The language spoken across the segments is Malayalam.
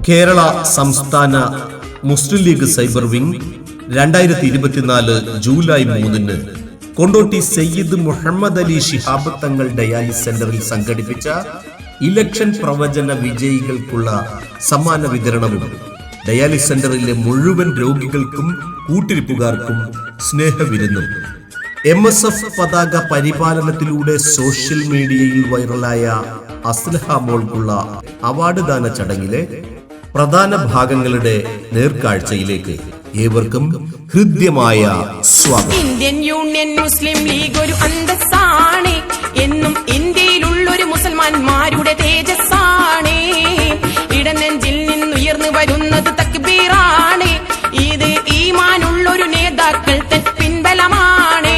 കേരള സംസ്ഥാന Muslim League cyber wing 2024 July 3 Kondotty Syed Muhammad Ali Shihab Thangal dialysis സെന്ററിൽ സംഘടിപ്പിച്ച ഇലക്ഷൻ പ്രവചന വിജയികൾക്കുള്ള സമ്മാന വിതരണവും ഡയാലിസ് സെന്ററിലെ മുഴുവൻ രോഗികൾക്കും കൂട്ടിരിപ്പുകാർക്കും സ്നേഹവിരുന്നും MSF പതാക പരിപാലനത്തിലൂടെ സോഷ്യൽ മീഡിയയിൽ വൈറലായ അസ്ലഹ മോൾക്കുള്ള അവാർഡ് ദാന ചടങ്ങിലെ പ്രധാന ഭാഗങ്ങളുടെ നേർക്കാഴ്ചയിലേക്ക് ഏവർക്കും ഹൃദ്യമായ സ്വാഗതം. ഇന്ത്യൻ യൂണിയൻ മുസ്ലിം ലീഗ് ഒരു അന്തസ്സാണ്, എന്നും ഇന്ത്യയിലുള്ളൊരു മുസൽമാന്മാരുടെ തേജസ്സാണ്. ഇടനെഞ്ചിൽ നിന്നുയർന്നു വരുന്നത് തക്ബീറാണ്. ഇത് ഈമാനുള്ളൊരു നേതാക്കൾ പിൻബലമാണ്.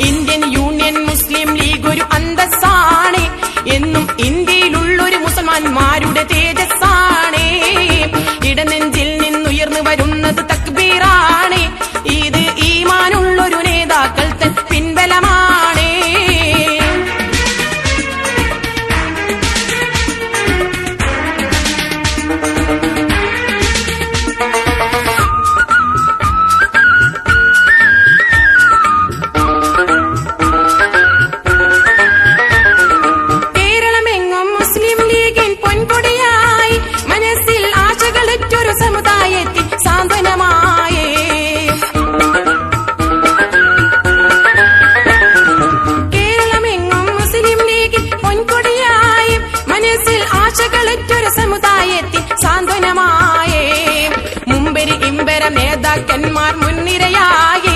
ഇന്ത്യൻ യൂണിയൻ മുസ്ലിം ലീഗ് ഒരു അന്തസ്സാണ്, എന്നും ഇന്ത്യയിലുള്ളൊരു മുസൽമാന്മാരുടെ തേജസ്സാണ്. ഇടനെഞ്ചിൽ നിന്നുയർന്നു വരുന്നത് തക്ബീറാണ്. ഇത് ഈമാനുള്ളൊരു നേതാക്കൾ പിൻബലമാണ്. കേരളമെങ്ങും മുസ്ലിം ലീഗിൻ പൊൻകൊടിയായി, മനസ്സിൽ ആശകളൊറ്റൊരു സമുദായത്തിൽ സാന്ത്വനമായി. കേരളമെങ്ങും മുസ്ലിം ലീഗിൻ പൊൻകൊടിയായി, മനസ്സിൽ ആശകളൊറ്റൊരു സമുദായത്തിൽ സാന്ത്വനമായി. മുമ്പരി ഇമ്പര നേതാക്കന്മാർ മുൻനിരയായി,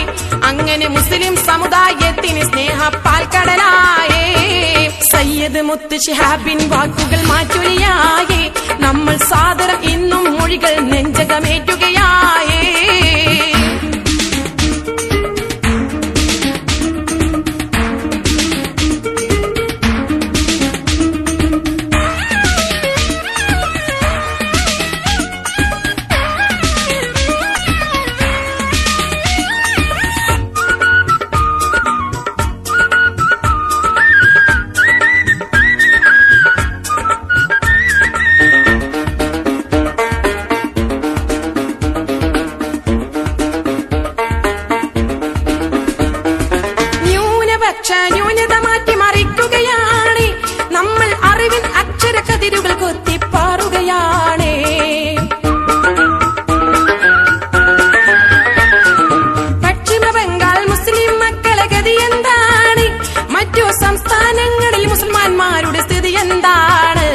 അങ്ങനെ മുസ്ലിം സമുദായത്തിന് സ്നേഹപ്പാൽക്കടലായി. സയ്യിദ് മുത്ത് ശിഹാബിൻ വാക്കുകൾ മാറ്റുകയായി, നമ്മൾ സാദരം ഇന്നും മൊഴികൾ നെഞ്ചകമേറ്റുകയായി. ന്യൂനത മാറ്റി മറിക്കുകയാണ്, നമ്മൾ അറിവിൻ അക്ഷര കതിരുകൾ കൊത്തിപ്പാറുകയാണ്. പശ്ചിമ ബംഗാൾ മുസ്ലിം മക്കളെ ഗതി എന്താണ്? മറ്റു സംസ്ഥാനങ്ങളിൽ മുസൽമാന്മാരുടെ സ്ഥിതി എന്താണ്?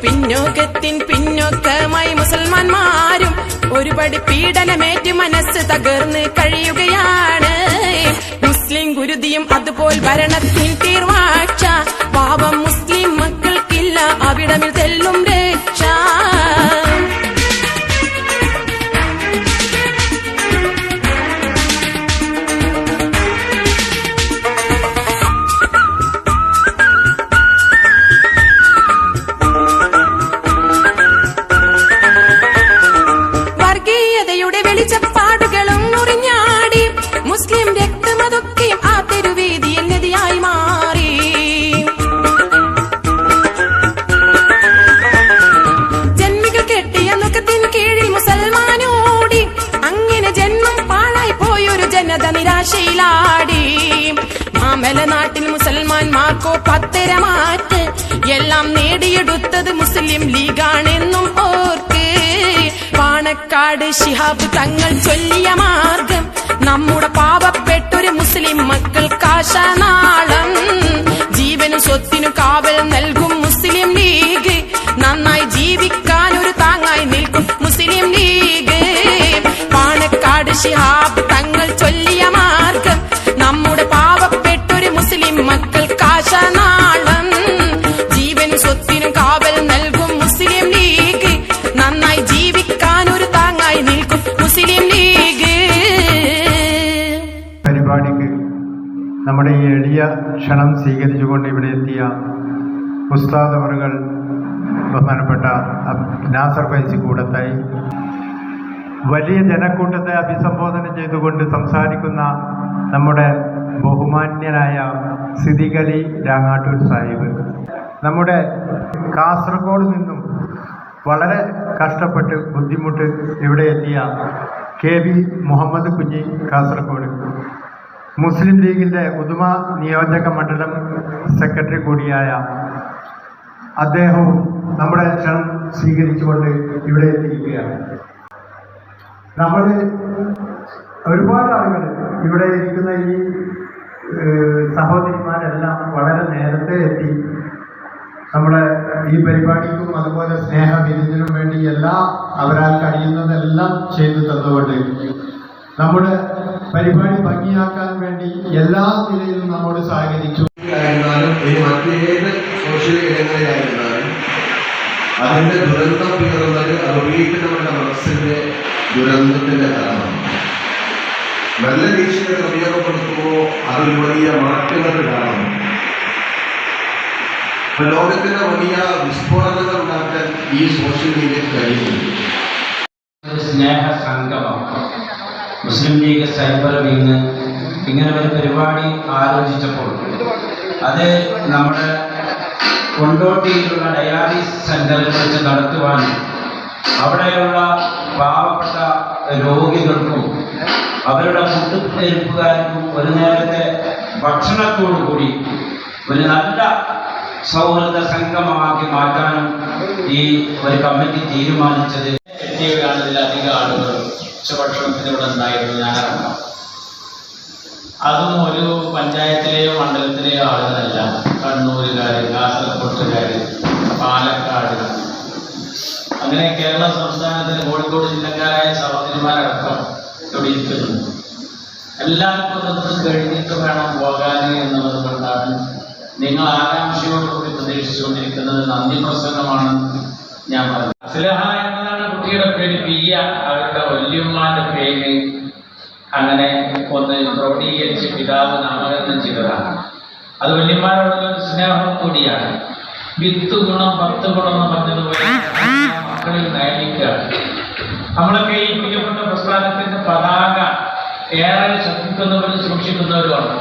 പിന്നോക്കത്തിൻ പിന്നോക്കമായി മുസൽമാന്മാരും ഒരുപടി പീഡനമേറ്റ് മനസ്സ് തകർന്ന് കഴിയുകയാണ്. മുസ്ലിം ഗുരുതിയും അതുപോൽ ഭരണത്തിൽ തീർവാഴ്ച, പാവം മുസ്ലിം മക്കൾക്കില്ല അവിടമിൽ തെല്ലും രക്ഷ. വർഗീയതയുടെ വെളിച്ചപ്പാടുകളും മുറിഞ്ഞാടി, മുസ്ലിം രക്തമതൊക്കെയും ആ തെരുവേദിയിൽ നദിയായി മാറി. ജന്മികൾ കെട്ടിയ നുഖത്തിൻ കീഴിൽ മുസൽമാനോടി, അങ്ങനെ ജന്മം പാഴായി പോയൊരു ജനത നിരാശയിലാടി. മാമല നാട്ടിൽ മുസൽമാന്മാർക്കോ പത്തരമാറ്റ്, എല്ലാം നേടിയെടുത്തത് മുസ്ലിം ലീഗാണെന്നും ഓർക്ക്. പാണക്കാട് ശിഹാബ് തങ്ങൾ ചൊല്ലിയ മാർഗം, നമ്മുടെ പാവപ്പെട്ടൊരു മുസ്ലിം മക്കൾക്കാശനാളം. ജീവനും സ്വത്തിനു കാവൽ നൽകും മുസ്ലിം ലീഗ്, നന്നായി ജീവിക്കാനൊരു താങ്ങായി നിൽക്കും മുസ്ലിം ലീഗ്. പാണക്കാട് ശിഹാബ് തങ്ങൾ ചൊല്ലിയ മാർഗം, നമ്മുടെ പാവപ്പെട്ടൊരു മുസ്ലിം മക്കൾക്കാശനാളം. ജീവനും സ്വത്തിനും കാവൽ നൽകും മുസ്ലിം ലീഗ്, നന്നായി ജീവിക്കാനൊരു താങ്ങായി നിൽക്കും മുസ്ലിം ലീഗ്. പരിപാടിക്ക് നമ്മുടെ ഈ എളിയ ക്ഷണം സ്വീകരിച്ചുകൊണ്ട് ഇവിടെ എത്തിയ ഉസ്താദ് അവറുകൾ, ബഹുമാനപ്പെട്ട നാസർ ഫൈസി കൂടത്തായി, വലിയ ജനക്കൂട്ടത്തെ അഭിസംബോധന ചെയ്തുകൊണ്ട് സംസാരിക്കുന്ന നമ്മുടെ ബഹുമാന്യനായ സിദ്ദീഖ് അലി രാങ്ങാട്ടൂർ സാഹിബ്, നമ്മുടെ കാസർഗോഡ് നിന്നും വളരെ കഷ്ടപ്പെട്ട് ബുദ്ധിമുട്ട് ഇവിടെ എത്തിയ KB മുഹമ്മദ് കുഞ്ഞി കാസർഗോഡ്, മുസ്ലിം ലീഗിൻ്റെ ഉദുമ നിയോജക മണ്ഡലം സെക്രട്ടറി കൂടിയായ അദ്ദേഹവും നമ്മുടെ ക്ഷണം സ്വീകരിച്ചുകൊണ്ട് ഇവിടെ എത്തിയിരിക്കുകയാണ്. നമ്മൾ ഒരുപാട് ആളുകൾ ഇവിടെ ഇരിക്കുന്ന ഈ സഹോദരിമാരെല്ലാം വളരെ നേരത്തെ എത്തി നമ്മുടെ ഈ പരിപാടിക്കും അതുപോലെ സ്നേഹവിരുന്നിനും വേണ്ടി എല്ലാം അവരാൽ കഴിയുന്നതെല്ലാം ചെയ്തു തന്നുകൊണ്ട് നമ്മുടെ പരിപാടി ഭംഗിയാക്കാൻ വേണ്ടി എല്ലാ നിലയിലും നമ്മോട് സഹകരിച്ചു. മറ്റേത് സോഷ്യൽ ഇടങ്ങളിലായിരുന്നാലും അതിൻ്റെ ദുരന്തം പിറന്നത് അത് വീട്ടിലുള്ള മനസ്സിൻ്റെ ദുരന്തത്തിൻ്റെ കാരണമാണ്. നല്ല രീതിയിൽ ഉപയോഗപ്പെടുത്തുമ്പോൾ അതൊരു വലിയ മാറ്റങ്ങൾക്ക് കാരണം. ലോകത്തിന് വലിയ വിസ്ഫോടനങ്ങൾ ഉണ്ടാക്കാൻ ഈ സോഷ്യൽ മീഡിയയ്ക്ക് കഴിയുന്നുണ്ട്. സ്നേഹ സംഗമം മുസ്ലിം ലീഗ് സൈബർ വിങ് ഇങ്ങനെ ഒരു പരിപാടി ആലോചിച്ചപ്പോൾ അത് നമ്മുടെ കൊണ്ടോട്ടിയിലുള്ള ഡയാലിസിസ് സെൻ്ററിൽ വെച്ച് നടത്തുവാനും അവിടെയുള്ള പാവപ്പെട്ട രോഗികൾക്കും അവരുടെ കൂട്ടുകാർക്കും ഒരു നേരത്തെ ഭക്ഷണത്തോടു കൂടി ഒരു നല്ല സൗഹൃദ സംഗമമാക്കി മാറ്റാനും ഈ ഒരു കമ്മിറ്റി തീരുമാനിച്ചത്. എത്തിയവരാണ് ഇതിലധികം ആളുകൾ ഉച്ചഭക്ഷണത്തിന് ഇവിടെ ഉണ്ടായിരുന്നു. ഞാനറിയാം, അതും ഒരു പഞ്ചായത്തിലെയോ മണ്ഡലത്തിലെയോ ആളുകളല്ല, കണ്ണൂരുകാർ, കാസർഗോട്ടുകാർ, പാലക്കാട്, അങ്ങനെ കേരള സംസ്ഥാനത്തിന് കോഴിക്കോട് ജില്ലക്കാരായ സഹോദരിമാരടക്കം ഇവിടെ ഇരിക്കുന്നുണ്ട്. എല്ലാവർക്കും അതൊന്നും കഴിഞ്ഞിട്ട് വേണം പോകാൻ എന്നുള്ളത് കൊണ്ടാണ് നിങ്ങൾ ആകാംക്ഷയോടുകൂടി പ്രതീക്ഷിച്ചുകൊണ്ടിരിക്കുന്നത്. നന്ദി പ്രസംഗമാണ് ഞാൻ പറഞ്ഞത്. അസ്ലഹ എന്നതാണ് കുട്ടിയുടെ പേര്. പിയ അവരുടെ വല്യമ്മാന്റെ പേര് അങ്ങനെ ഒന്ന് ക്രോഡീകരിച്ച് പിതാവ് നാമകരണം ചെയ്തതാണ്. അത് വല്യമ്മാരോടുള്ള ഒരു സ്നേഹം കൂടിയാണ്. 10 ഗുണം 10 ഗുണം എന്ന് പറഞ്ഞതുപോലെ മക്കളിൽ നയിക്കുകയാണ്. നമ്മളൊക്കെ ഈ പ്രിയപ്പെട്ട പ്രസ്ഥാനത്തിന്റെ പതാക ഏറെ ശ്രദ്ധിക്കുന്നവരും സൂക്ഷിക്കുന്നവരുമാണ്.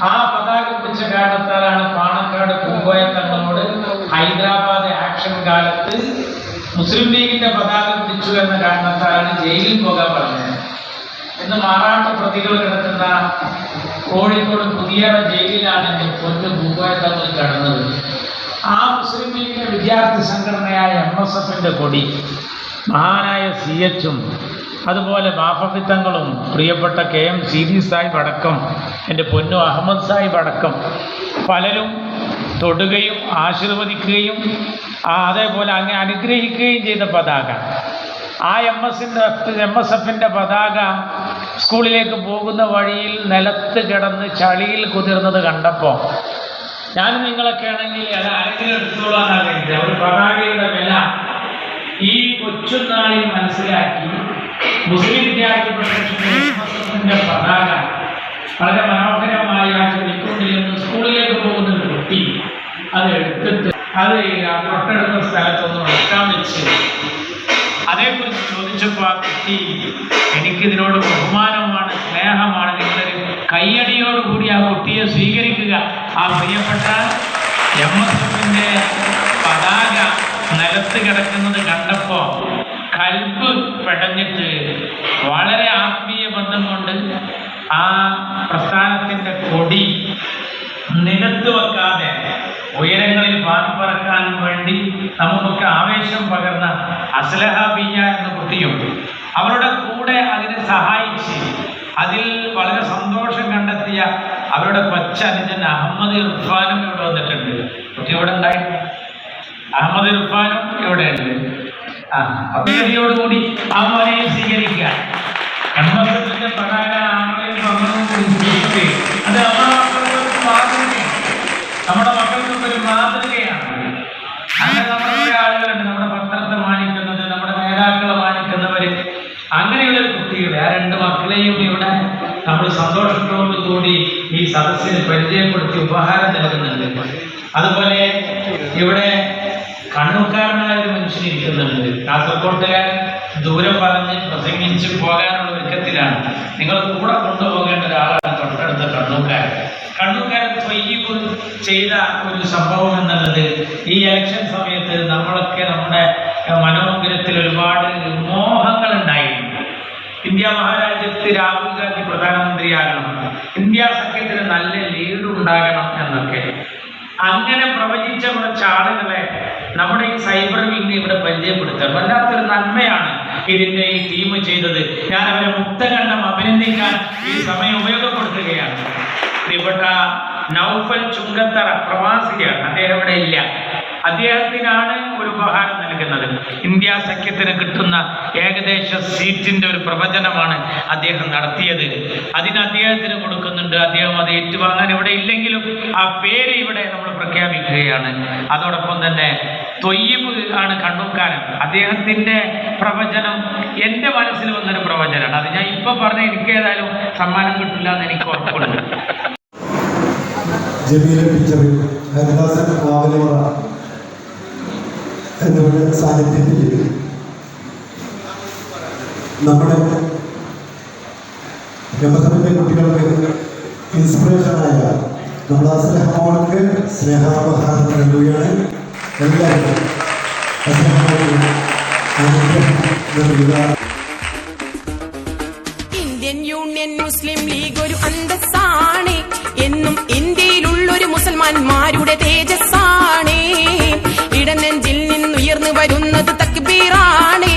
ആ പതാക പിടിച്ച കാരണത്താലാണ് പാണക്കാട് പൂങ്കോയ തങ്ങളോട് ഹൈദരാബാദ് ആക്ഷൻ കാലത്ത് മുസ്ലിം ലീഗിന്റെ പതാക പിടിച്ചു എന്ന കാരണത്താലാണ് ജയിലിൽ പോകാൻ പറഞ്ഞത്. ഇന്ന് മാറാട്ട പ്രതികൾ കിടക്കുന്ന കോഴിക്കോട് പുതിയ ജയിലിലാണ് എൻ്റെ പൊന്ന് പൂങ്കോയ തങ്ങൾ കടന്നത്. ആ മുസ്ലിം ലീഗിന്റെ വിദ്യാർത്ഥി സംഘടനയായ MSFന്റെ കൊടി മഹാനായ CHും അതുപോലെ ബാഫിത്തങ്ങളും പ്രിയപ്പെട്ട KM സീതി സാഹിബ് അടക്കം എൻ്റെ പൊന്നു അഹമ്മദ് സാഹിബ് അടക്കം പലരും തൊടുകയും ആശീർവദിക്കുകയും അതേപോലെ അങ്ങനെ അനുഗ്രഹിക്കുകയും ചെയ്ത പതാക, ആ MSFന്റെ പതാക സ്കൂളിലേക്ക് പോകുന്ന വഴിയിൽ നിലത്ത് കിടന്ന് ചളിയിൽ കുതിർന്നത് കണ്ടപ്പോൾ ഞാനും നിങ്ങളൊക്കെ ആണെങ്കിൽ അത് ആരെങ്കിലും എടുത്തോളാനാകരുത്. ഒരു പതാകയുടെ വില ഈ കൊച്ചുനാളിൽ മനസ്സിലാക്കി മുസ്ലിം വിദ്യാർത്ഥി പ്രൊഫഷന്റെ പതാക വളരെ മനോഹരമായി ആ ചൊല്ലിക്കൊണ്ടിൽ നിന്ന് സ്കൂളിലേക്ക് പോകുന്ന ഒരു കുട്ടി അത് എടുത്തിട്ട് അത് തൊട്ടടുത്ത സ്ഥലത്തൊന്ന് ഉറക്കാൻ വെച്ച് അതേക്കുറിച്ച് ചോദിച്ചപ്പോൾ ആ കുട്ടി എനിക്കിതിനോട് ബഹുമാനമാണ്, സ്നേഹമാണ്, നിങ്ങളൊരു കയ്യടിയോടുകൂടി ആ കുട്ടിയെ സ്വീകരിക്കുക. ആ പ്രിയപ്പെട്ട MSFന്റെ പതാക നിലത്ത് കിടക്കുന്നത് കണ്ടപ്പോൾ കൽബ് പെടഞ്ഞിട്ട് വളരെ ആത്മീയ ബന്ധം കൊണ്ട് ആ പ്രസ്ഥാനത്തിൻ്റെ കൊടി നിലത്ത് വെക്കാതെ ഉയരങ്ങളിൽ പാറിപ്പറക്കാൻ വേണ്ടി നമുക്കൊക്കെ ആവേശം പകർന്ന അസ്ലഹ പിയ എന്ന കുട്ടിയും അവരുടെ കൂടെ അതിനെ സഹായിച്ച് അതിൽ വളരെ സന്തോഷം കണ്ടെത്തിയ അവരുടെ കൊച്ചനുജൻ അഹമ്മദ് ഇർഫാനും ഇവിടെ വന്നിട്ടുണ്ട്. കുട്ടി ഇവിടെ ഉണ്ടായിരുന്നു. അഹമ്മദ് ഇർഫാനും ഇവിടെ ഉണ്ട്. അഭിനയോടുകൂടി ആ മോനെ സ്വീകരിക്കുക. MSFന്റെ പതാക ആമലയിൽ പങ്കെടുത്ത് അത് നമ്മുടെ മക്കൾക്ക് ഒരു മാതൃകയാണ്. അങ്ങനെ നമ്മുടെ ആളുകളുണ്ട്, നമ്മുടെ പത്രത്തെ മാനിക്കുന്നത്, നമ്മുടെ നേതാക്കളെ മാനിക്കുന്നവര്. അങ്ങനെയുള്ളൊരു കുട്ടിയുടെ ആ 2 മക്കളെയും ഇവിടെ നമ്മൾ സന്തോഷത്തോടുകൂടി ഈ സദസ്സിന് പരിചയപ്പെടുത്തി ഉപഹാരം നൽകുന്നുണ്ട്. അതുപോലെ ഇവിടെ കണ്ണൂർക്കാരനായ ഒരു മനുഷ്യനിരിക്കുന്നുണ്ട്. കാസർഗോട്ടുകാരൻ ദൂരം പറഞ്ഞ് പ്രസംഗിച്ച് പോകാനുള്ള ഒരുക്കത്തിലാണ്. നിങ്ങൾ കൂടെ കൊണ്ടുപോകേണ്ട ഒരാളാണ് തൊട്ടടുത്ത കണ്ണൂർക്കാരൻ. കണ്ണൂർക്കാരൻ ത്വയ്യിബ് ചെയ്ത ഒരു സംഭവം എന്നുള്ളത് ഈ ഇലക്ഷൻ സമയത്ത് നമ്മളൊക്കെ നമ്മുടെ മനോഹരത്തിൽ ഒരുപാട് മോഹങ്ങൾ ഉണ്ടായിരുന്നു. ഇന്ത്യ മഹാരാജ്യത്ത് രാഹുൽ ഗാന്ധി പ്രധാനമന്ത്രിയാകണം, ഇന്ത്യ സഖ്യത്തിന് നല്ല ലീഡ് ഉണ്ടാകണം എന്നൊക്കെ അങ്ങനെ പ്രവചിച്ച കുറച്ച് ആളുകളെ നമ്മുടെ ഈ സൈബർ വിങ് ഇവിടെ പരിചയപ്പെടുത്തുക വല്ലാത്തൊരു നന്മയാണ് ഇതിൻ്റെ ഈ ടീം ചെയ്തത്. ഞാൻ അവരെ മുക്തകണ്ഠം അഭിനന്ദിക്കാൻ ഈ സമയം ഉപയോഗപ്പെടുത്തുകയാണ്. പ്രിയപ്പെട്ട നൗഫൽ ചുങ്കത്തറ പ്രവാസിയാണ്, അദ്ദേഹം ഇവിടെ ഇല്ല. അദ്ദേഹത്തിനാണ് ഒരു ഉപഹാരം നൽകുന്നത്. ഇന്ത്യ സഖ്യത്തിന് കിട്ടുന്ന ഏകദേശ സീറ്റിന്റെ ഒരു പ്രവചനമാണ് അദ്ദേഹം നടത്തിയത്. അതിന് അദ്ദേഹത്തിന് കൊടുക്കുന്നുണ്ട്. അദ്ദേഹം അത് ഏറ്റുവാങ്ങാൻ ഇവിടെ ഇല്ലെങ്കിലും ആ പേര് ഇവിടെ നമ്മൾ പ്രഖ്യാപിക്കുകയാണ്. അതോടൊപ്പം തന്നെ തൊയ്യബ് ആണ് കണ്ണൂർക്കാരൻ. അദ്ദേഹത്തിന്റെ പ്രവചനം എൻ്റെ മനസ്സിൽ വന്നൊരു പ്രവചനമാണ്. അത് ഞാൻ ഇപ്പൊ പറഞ്ഞ എനിക്ക് ഏതായാലും സമ്മാനം കിട്ടില്ല എന്ന് എനിക്ക് ഉറപ്പുണ്ട്. ജമീല പിക്ചറിൽ ഹരിദാസൻ മാവലിമറ എന്നിവരുടെ സാന്നിധ്യത്തിൽ നമ്മുടെ ഗമസമിന്റെ കുട്ടികൾക്ക് ഇൻസ്പിറേഷനായ നമ്മുടെ അസ്ലഹമോൾക്ക് സ്നേഹാപഹാരം നൽകുകയാണ്. എല്ലാവരും ഇന്ത്യൻ യൂണിയൻ മുസ്ലിം ലീഗ് ഒരു അന്തസ്സാണ്, എന്നും ഇന്ത്യയിലുള്ളൊരു മുസൽമാന്മാരുടെ തേജസ്സാണ്. ഇടനെഞ്ചിൽ നിന്നുയർന്നു വരുന്നത് തക്ബീറാണ്.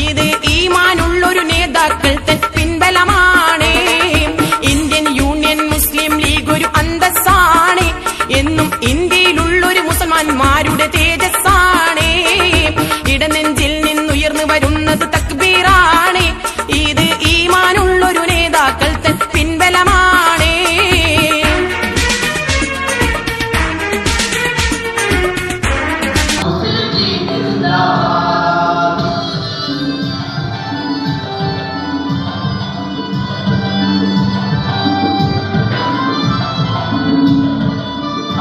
ഇത് ഈമാനുള്ളൊരു നേതാക്കൾ തൻ പിൻബലമാണ്. ഇന്ത്യൻ യൂണിയൻ മുസ്ലിം ലീഗ് ഒരു അന്തസ്സാണ്, എന്നും ഇന്ത്യയിലുള്ളൊരു മുസൽമാന്മാരുടെ തേജസ്സാണ്. ഇടനെഞ്ചിൽ നിന്നുയർന്നു വരുന്നത് തക്ബീറാണ്. ഇത് ഈമാനുള്ളൊരു നേതാക്കൾ തൻ പിൻബലമാണ്.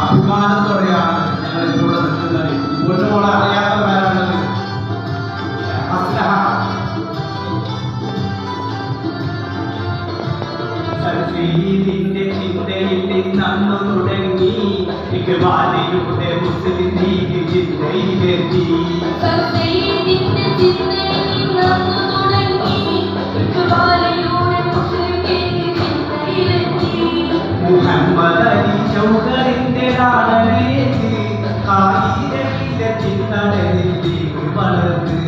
അഭിമാനത്തോടെയാണ് ഞങ്ങൾ ഇവിടെ നിൽക്കുന്നത്. ഇങ്ങോട്ടും അറിയാത്തവരാണത്. അസ്ലഹ സൽസീദിന്റെ ചിന്തയിൽ നിന്നു തുടങ്ങി ഇക്ബാലിയുടെ മുസ്ലിം ലീഗ് ചിന്തയിലെത്തി. സൽസീദിന്റെ ചിന്തയിൽ നിന്നു തുടങ്ങി ഇക്ബാലിയുടെ മുസ്ലിം ലീഗ് ചിന്തയിലെത്തി. മുഹമ്മദ് അലി ചൗധരിന്റെ നാടനേക്ക് കായികത്തിന്റെ ചിന്തകളിൽ ലീഗ് വളർന്ന്.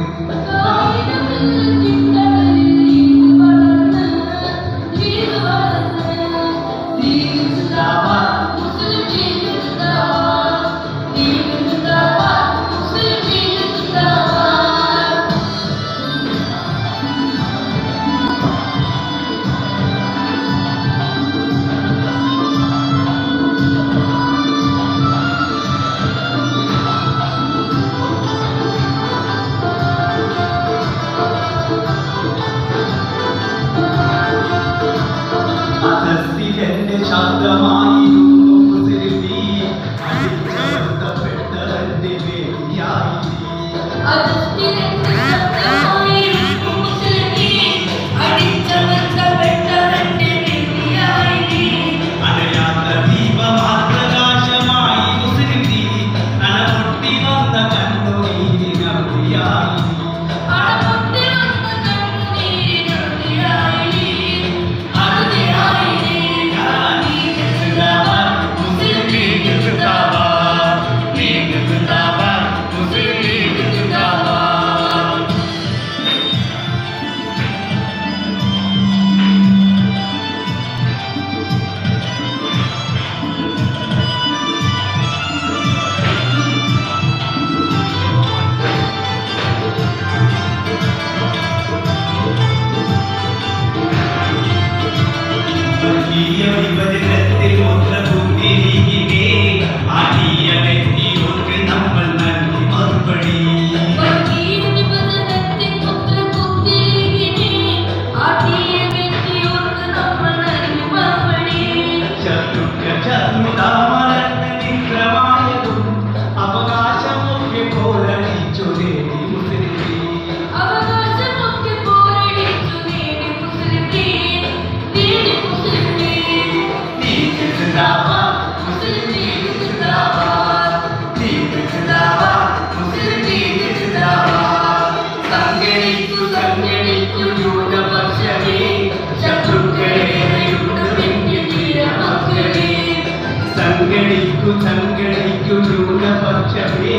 സംഘടിക്കു ന്യൂനപക്ഷമേ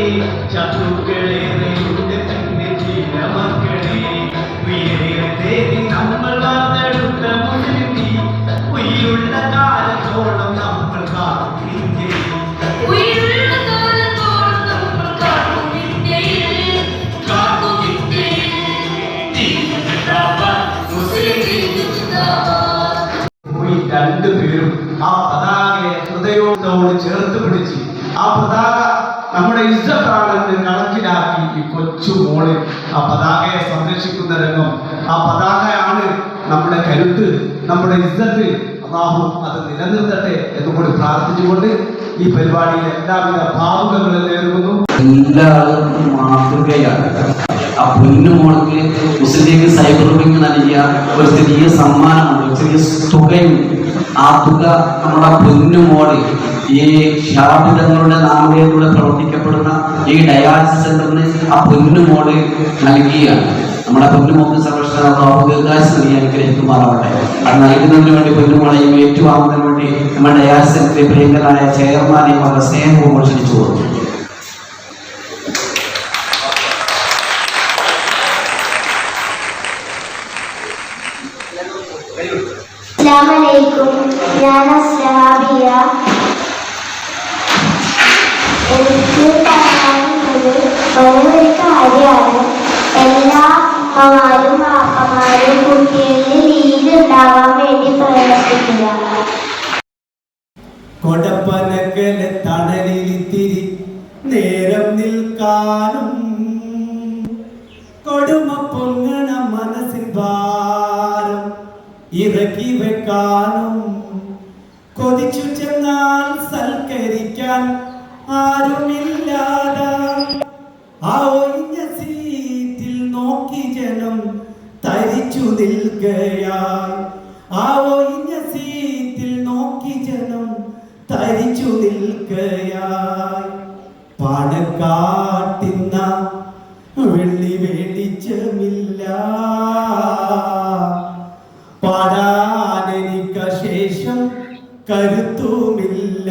ശത്രുക്കളേറെയുണ്ട് തന്നെ ചില മക്കളെ ഉയരേറെ തേടി നമ്മൾ വാർത്തെടുത്ത മുസ്ലിം ഉயிருള്ള കാലത്തോളം നമ്മൾ കാത്തിരിക്കേ ഉயிருള്ള കാലത്തോളം നമ്മൾ കാക്കുവിദ്യയിൽ മുസ്ലിം ലീഗ് ജിന്ദാബാദ്. ഈ രണ്ടുപേരും ആ പതാകയെ ഹൃദയത്തോട് ചേർത്ത് പിടിച്ച് ആ പതാക നമ്മുടെ ഇസ്സത്താണെന്ന് കണക്കിലാക്കി ഈ കൊച്ചു മോള് ആ പതാകയെ സംരക്ഷിക്കുന്ന രംഗം. ആ പതാകയാണ് നമ്മുടെ കരുത്ത്, നമ്മുടെ ഇസ്സത്ത്. അല്ലാഹു അത് നിലനിർത്തട്ടെ എന്നുകൂടി പ്രാർത്ഥിച്ചുകൊണ്ട് ഈ പരിപാടിയിൽ എല്ലാവിധ ഭാവുകങ്ങളും നേരുന്നു. എല്ലാവർക്കും മാതൃകയാണ്. ആ പൊന്നുമോൾക്ക് മുസ്ലിം ലീഗ് സൈബർ വിങ് നൽകിയ ഒരു ചെറിയ സമ്മാനമുണ്ട്, ഒരു ചെറിയ തുകയുണ്ട്. ആ തുക നമ്മുടെ പൊന്നുമോള് ഈ ഷിഹാബുതങ്ങളുടെ നാമധേയത്തിലൂടെ പ്രവർത്തിക്കപ്പെടുന്ന ഈ ഡയാലിസിസ് സെന്ററിന് ആ പൊന്നുമോള് നൽകിയാണ്. നമ്മുടെ പൊന്നുമോക്ക് സർവ്വദീർഘായുസ് അനുഗ്രഹിക്കുമാറാവട്ടെ. അത് നൽകുന്നതിന് വേണ്ടി പൊന്നുമോളെയും ഏറ്റുവാങ്ങുന്നതിന് വേണ്ടി നമ്മുടെ ഡയാലിസിസ് സെന്ററിലെ പ്രിയങ്കരായ ചെയർമാനെയും അവരുടെ സ്നേഹവും ക്ഷണിച്ചു പോകുന്നു. അസ്സലാമലൈക്കും. ഞാൻ അസ്ലഹാബിയ. എനിക്ക് പറയാനുള്ളത് ഒരേ കാര്യമാണ്. എല്ലാ അമ്മമാരും വാപ്പമാരും കുട്ടികളിൽ ലീഗ് ഉണ്ടാവാൻ വേണ്ടി പ്രയത്നിക്കുക. കൊടപ്പനക്കലെ തണലിത്തിരി നേരം നിൽക്കാനും കൊടുമ പൊങ്ങണ മനസ്സിൻ ഭാരം ഇറക്കി വെക്കാനും കൊതിച്ചു ചെന്നാൽ സൽക്കരിക്കാൻ ആരുമില്ലാതെ ആ ഒഴിഞ്ഞ സീറ്റിൽ നോക്കി ജനം തരിച്ചു നിൽക്കുകയായി. ആ ഒഴിഞ്ഞ സീറ്റിൽ നോക്കി ജനം തരിച്ചു നിൽക്കുകയായി. പണക്കാട്ടിന്ന വെള്ളി വെളിച്ചമില്ല, പാടാനെനിക്ക് ശേഷം കരുത്തുമില്ല.